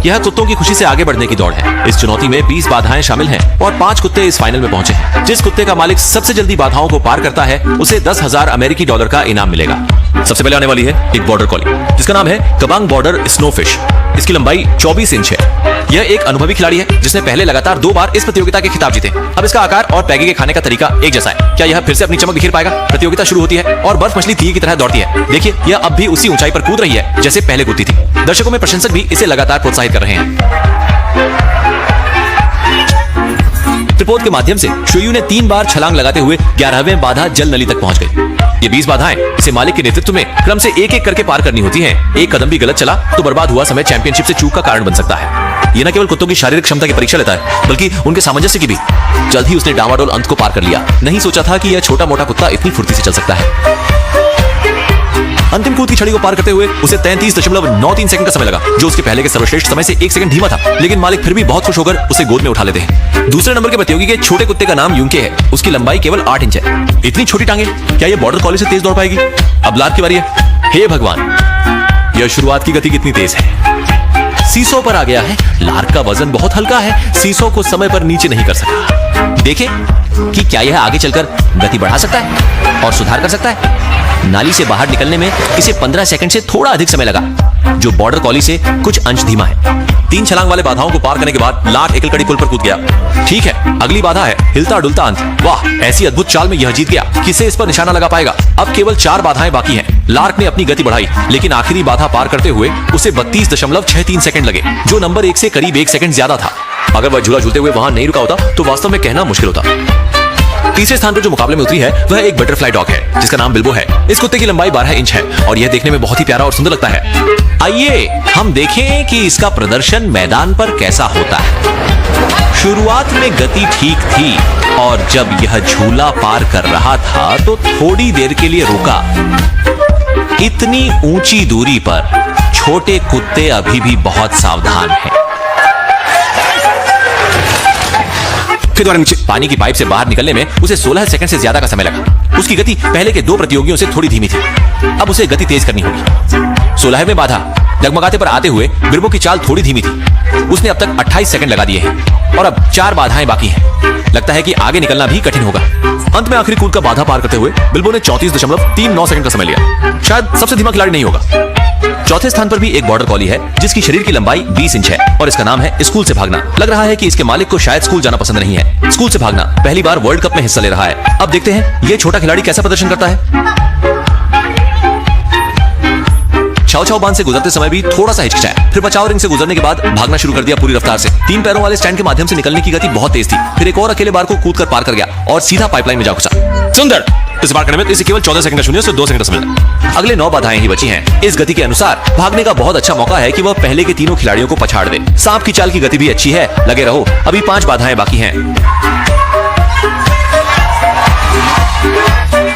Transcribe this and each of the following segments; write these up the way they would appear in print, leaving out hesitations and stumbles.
यह कुत्तों की खुशी से आगे बढ़ने की दौड़ है। इस चुनौती में 20 बाधाएं शामिल हैं और 5 कुत्ते इस फाइनल में पहुंचे हैं। जिस कुत्ते का मालिक सबसे जल्दी बाधाओं को पार करता है उसे 10,000 अमेरिकी डॉलर का इनाम मिलेगा। सबसे पहले आने वाली है एक बॉर्डर कॉली जिसका नाम है कबांग बॉर्डर स्नोफिश। इसकी लंबाई 24 इंच है। यह एक अनुभवी खिलाड़ी है जिसने पहले लगातार 2 बार इस प्रतियोगिता के खिताब जीते। अब इसका आकार और पैगी के खाने का तरीका एक जैसा है। क्या यह फिर से अपनी चमक बिखेर पाएगा? प्रतियोगिता शुरू होती है और बर्फ मछली तीर की तरह दौड़ती है। देखिए, यह अब भी उसी ऊंचाई पर कूद रही है जैसे पहले कूदती थी। दर्शकों में प्रशंसक भी इसे लगातार प्रोत्साहित कर रहे हैं। रिपोर्ट के माध्यम से शुयू ने 3 बार छलांग लगाते हुए 11वें बाधा जल नली तक पहुंच गई। ये 20 बाधाएं इसे मालिक के नेतृत्व में क्रम से एक-एक करके पार करनी होती हैं। एक कदम भी गलत चला तो बर्बाद हुआ समय चैंपियनशिप से चूक का कारण बन सकता है। ये न केवल कुत्तों की शारीरिक क्षमता की परीक्षा लेता है बल्कि उनके सामंजस्य की भी। जल्द ही उसने डामाडोल अंत को पार कर लिया। नहीं सोचा था कि यह छोटा मोटा कुत्ता इतनी फुर्ती से चल सकता है। अंतिम कूद की छड़ी को पार करते हुए उसे 33.93 सेकंड का समय लगा, जो उसके पहले के सर्वश्रेष्ठ समय से 1 सेकंड धीमा था। लेकिन मालिक फिर भी बहुत खुश होकर उसे गोद में उठा लेते हैं। दूसरे नंबर के प्रतियोगी के छोटे कुत्ते का नाम यूंके है। उसकी लंबाई केवल 8 इंच है। इतनी छोटी टांगे, क्या यह बॉर्डर कॉली से तेज दौड़ पाएगी? अब लार की बारी है। हे भगवान, यह शुरुआत की गति कितनी तेज है। सीसो पर आ गया है। लार का वजन बहुत हल्का है। सीसो को समय पर नीचे नहीं कर सका। देखें कि क्या यह आगे चलकर गति बढ़ा सकता है और सुधार कर सकता है। नाली से बाहर निकलने में इसे 15 सेकंड से थोड़ा अधिक समय लगा, जो बॉर्डर कॉली से कुछ अंश धीमा है। 3 छलांग वाले बाधाओं को पार करने के बाद लार एकलकड़ी पुल पर कूद गया। ठीक है, अगली बाधा है हिलता डुलता अंत। वाह, ऐसी अद्भुत चाल में यह जीत गया। किसे इस पर निशाना लगा पाएगा? अब केवल 4 बाधाएं बाकी हैं। लार्क ने अपनी गति बढ़ाई, लेकिन आखिरी बाधा पार करते हुए उसे 32.63 सेकंड लगे, जो नंबर 1 से करीब 1 सेकंड ज्यादा था। अगर वह झूला झूलते हुए वहां नहीं रुका होता तो वास्तव में कहना मुश्किल होता। तीसरे स्थान पर जो मुकाबले में उतरी है वह एक बटरफ्लाई डॉग है जिसका नाम बिल्बो है। इस कुत्ते की लंबाई 12 इंच है और यह देखने में बहुत ही प्यारा और सुंदर लगता है। आइए हम देखें कि इसका प्रदर्शन मैदान पर कैसा होता है। शुरुआत में गति ठीक थी और जब यह झूला पार कर रहा था तो थोड़ी देर के लिए रुका। इतनी ऊंची दूरी पर छोटे कुत्ते अभी भी बहुत सावधान हैं। फिर द्वारा नीचे पानी की पाइप से बाहर निकलने में उसे 16 सेकंड से ज्यादा का समय लगा। उसकी गति पहले के 2 प्रतियोगियों से थोड़ी धीमी थी। अब उसे गति तेज करनी होगी। 16वें बाधा डगमगाते पर आते हुए बिल्बो की चाल थोड़ी धीमी थी। उसने अब तक 28 सेकंड लगा दिए हैं और अब 4 बाधाएं बाकी हैं। लगता है कि आगे निकलना भी कठिन होगा। अंत में आखिरी कूद का बाधा पार करते हुए बिल्बो ने 34.39 सेकंड का समय लिया। शायद सबसे धीमा खिलाड़ी नहीं होगा। चौथे स्थान पर भी एक बॉर्डर कॉली है जिसकी शरीर की लंबाई 20 इंच है और इसका नाम है स्कूल से भागना। लग रहा है कि इसके मालिक को शायद स्कूल जाना पसंद नहीं है। स्कूल से भागना पहली बार वर्ल्ड कप में हिस्सा ले रहा है। अब देखते हैं ये छोटा खिलाड़ी कैसा प्रदर्शन करता है। छाव छाव बांध से गुजरते समय भी थोड़ा सा हिचकिचाया, फिर बचाव रिंग से गुजरने के बाद भागना शुरू कर दिया पूरी रफ्तार से। 3 पैरों वाले स्टैंड के माध्यम से निकलने की गति बहुत तेज थी। फिर एक और अकेले बार को कूद कर पार कर गया और सीधा पाइपलाइन में जा घुसा। सुंदर, इस बार करने में इसे केवल 14 सेकंड का शून्य से 2 सेकंड का समय लगा। अगले 9 बाधाएं ही बची हैं। इस गति के अनुसार भागने का बहुत अच्छा मौका है कि वह पहले के तीनों खिलाड़ियों को पछाड़ दे। सांप की चाल की गति भी अच्छी है, लगे रहो। अभी 5 बाधाएं बाकी हैं।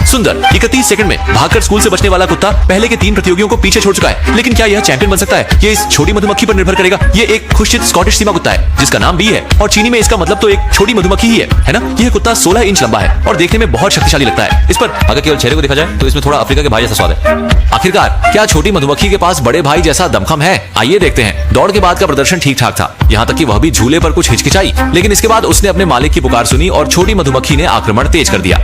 सुंदर 31 सेकंड में भागकर स्कूल से बचने वाला कुत्ता पहले के 3 प्रतियोगियों को पीछे छोड़ चुका है। लेकिन क्या यह चैंपियन बन सकता है? ये इस छोटी मधुमक्खी पर निर्भर करेगा। ये एक खुशचित स्कॉटिश सीमा कुत्ता है जिसका नाम बी है और चीनी में इसका मतलब तो एक छोटी मधुमक्खी ही है ना? यह कुत्ता 16 इंच लंबा है और देखने में बहुत शक्तिशाली लगता है। इस पर अगर केवल चेहरे को देखा जाए तो इसमें थोड़ा अफ्रीका के भाई जैसा स्वाद है। आखिरकार क्या छोटी मधुमक्खी के पास बड़े भाई जैसा दमखम है? आइए देखते हैं। दौड़ के बाद का प्रदर्शन ठीक ठाक था, यहाँ तक कि वह भी झूले पर कुछ हिचकिचाई, लेकिन इसके बाद उसने अपने मालिक की पुकार सुनी और छोटी मधुमक्खी ने आक्रमण तेज कर दिया।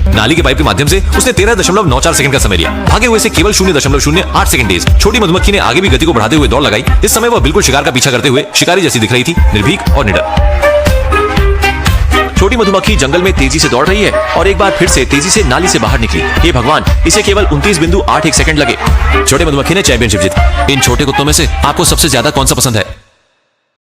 नाली के पाइप के माध्यम से उसने 13.94 सेकंड का समय लिया। भागे हुए से केवल 0.08 सेकंड तेज। छोटी मधुमक्खी ने आगे भी गति को बढ़ाते हुए दौड़ लगाई। इस समय वह बिल्कुल शिकार का पीछा करते हुए शिकारी जैसी दिख रही थी, निर्भीक और निडर। छोटी मधुमक्खी जंगल में तेजी से दौड़ रही है और एक बार फिर से तेजी से नाली से बाहर निकली। हे भगवान, इसे केवल 29.81 सेकंड लगे। छोटे मधुमक्खी ने चैंपियनशिप जीती। इन छोटे कुत्तों में से आपको सबसे ज्यादा कौन सा पसंद है?